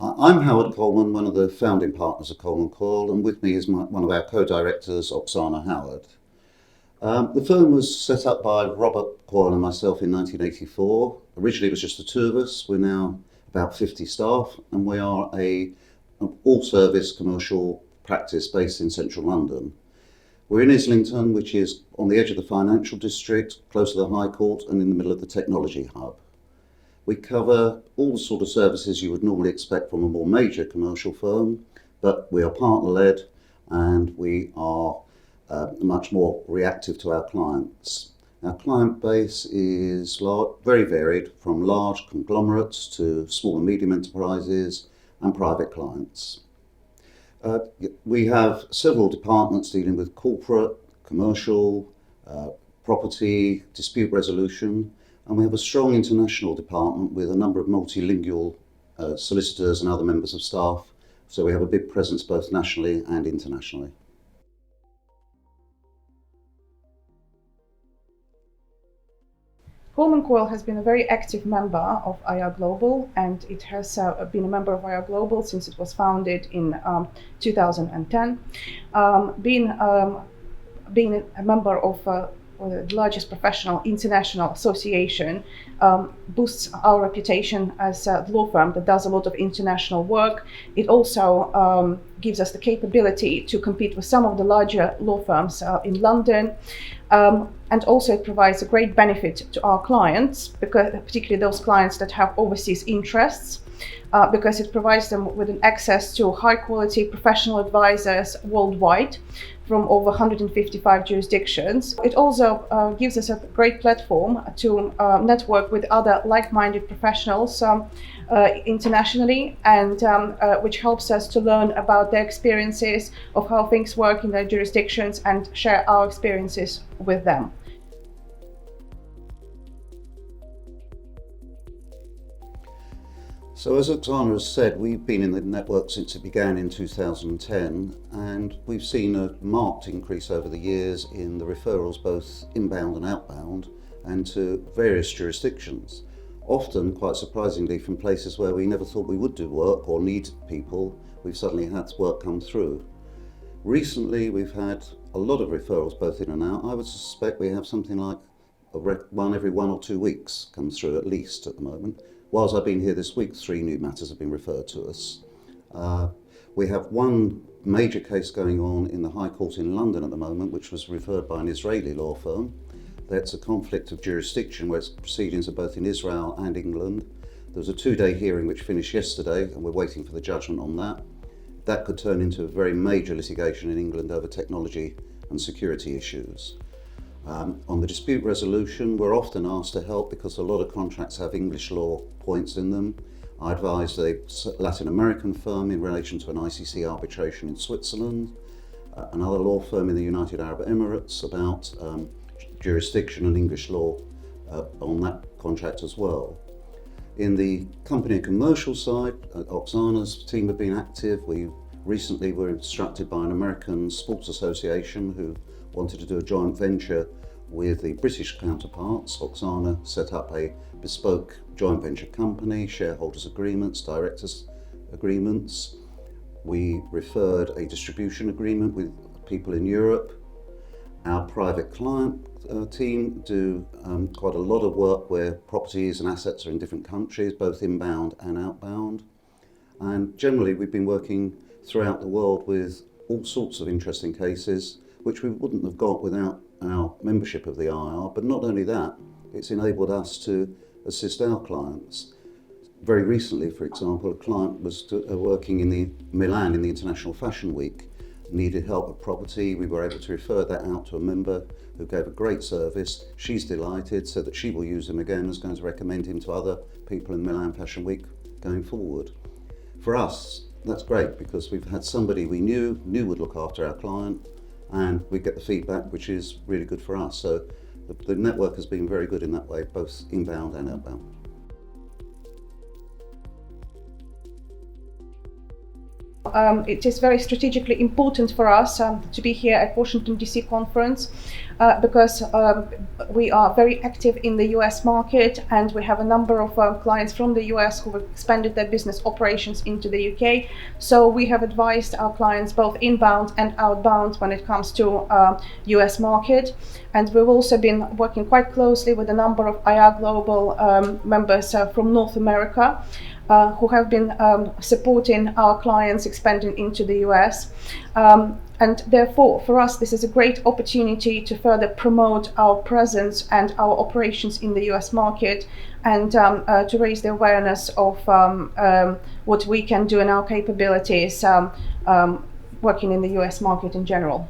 I'm Howard Colman, one of the founding partners of Colman Coyle, and with me is one of our co-directors, Oksana Howard. The firm was set up by Robert Coyle and myself in 1984. Originally it was just the two of us. We're now about 50 staff, and we are an all-service commercial practice based in central London. We're in Islington, which is on the edge of the financial district, close to the High Court and in the middle of the technology hub. We cover all the sort of services you would normally expect from a more major commercial firm, but we are partner-led and we are much more reactive to our clients. Our client base is very varied, from large conglomerates to small and medium enterprises and private clients. We have several departments dealing with corporate, commercial, property, dispute resolution, and we have a strong international department with a number of multilingual solicitors and other members of staff, so we have a big presence both nationally and internationally. Colman Coyle has been a very active member of IR Global, and it has been a member of IR Global since it was founded in 2010. Being a member of the largest professional international association boosts our reputation as a law firm that does a lot of international work. It also gives us the capability to compete with some of the larger law firms in London. And also it provides a great benefit to our clients, because particularly those clients that have overseas interests, because it provides them with an access to high quality professional advisors worldwide from over 155 jurisdictions. It also gives us a great platform to network with other like-minded professionals internationally, and which helps us to learn about their experiences of how things work in their jurisdictions and share our experiences with them. So as Oksana has said, we've been in the network since it began in 2010, and we've seen a marked increase over the years in the referrals, both inbound and outbound, and to various jurisdictions. Often, quite surprisingly, from places where we never thought we would do work or need people, we've suddenly had work come through. Recently, we've had a lot of referrals, both in and out. I would suspect we have something like one every 1 or 2 weeks comes through, at least at the moment. Whilst I've been here this week, 3 new matters have been referred to us. We have one major case going on in the High Court in London at the moment, which was referred by an Israeli law firm. That's a conflict of jurisdiction where its proceedings are both in Israel and England. There was a 2-day hearing which finished yesterday, and we're waiting for the judgment on that. That could turn into a very major litigation in England over technology and security issues. On the dispute resolution, we're often asked to help because a lot of contracts have English law points in them. I advised a Latin American firm in relation to an ICC arbitration in Switzerland, another law firm in the United Arab Emirates about jurisdiction and English law on that contract as well. In the company and commercial side, Oksana's team have been active. We recently were instructed by an American sports association who wanted to do a joint venture with the British counterparts. Oksana set up a bespoke joint venture company, shareholders agreements, directors agreements. We referred a distribution agreement with people in Europe. Our private client team do quite a lot of work where properties and assets are in different countries, both inbound and outbound. And generally we've been working throughout the world with all sorts of interesting cases, which we wouldn't have got without our membership of the IR. But not only that, it's enabled us to assist our clients. Very recently, for example, a client was working in Milan in the International Fashion Week, needed help with property. We were able to refer that out to a member who gave a great service. She's delighted, so that she will use him again and is going to recommend him to other people in Milan Fashion Week going forward. For us, that's great because we've had somebody we knew would look after our client, and we get the feedback, which is really good for us. So the network has been very good in that way, both inbound and outbound. It is very strategically important for us to be here at Washington DC conference because we are very active in the US market, and we have a number of clients from the US who have expanded their business operations into the UK. So we have advised our clients both inbound and outbound when it comes to US market. And we've also been working quite closely with a number of IR Global members from North America who have been supporting our clients expanding into the US. And therefore, for us, this is a great opportunity to further promote our presence and our operations in the US market, and to raise the awareness of what we can do and our capabilities working in the US market in general.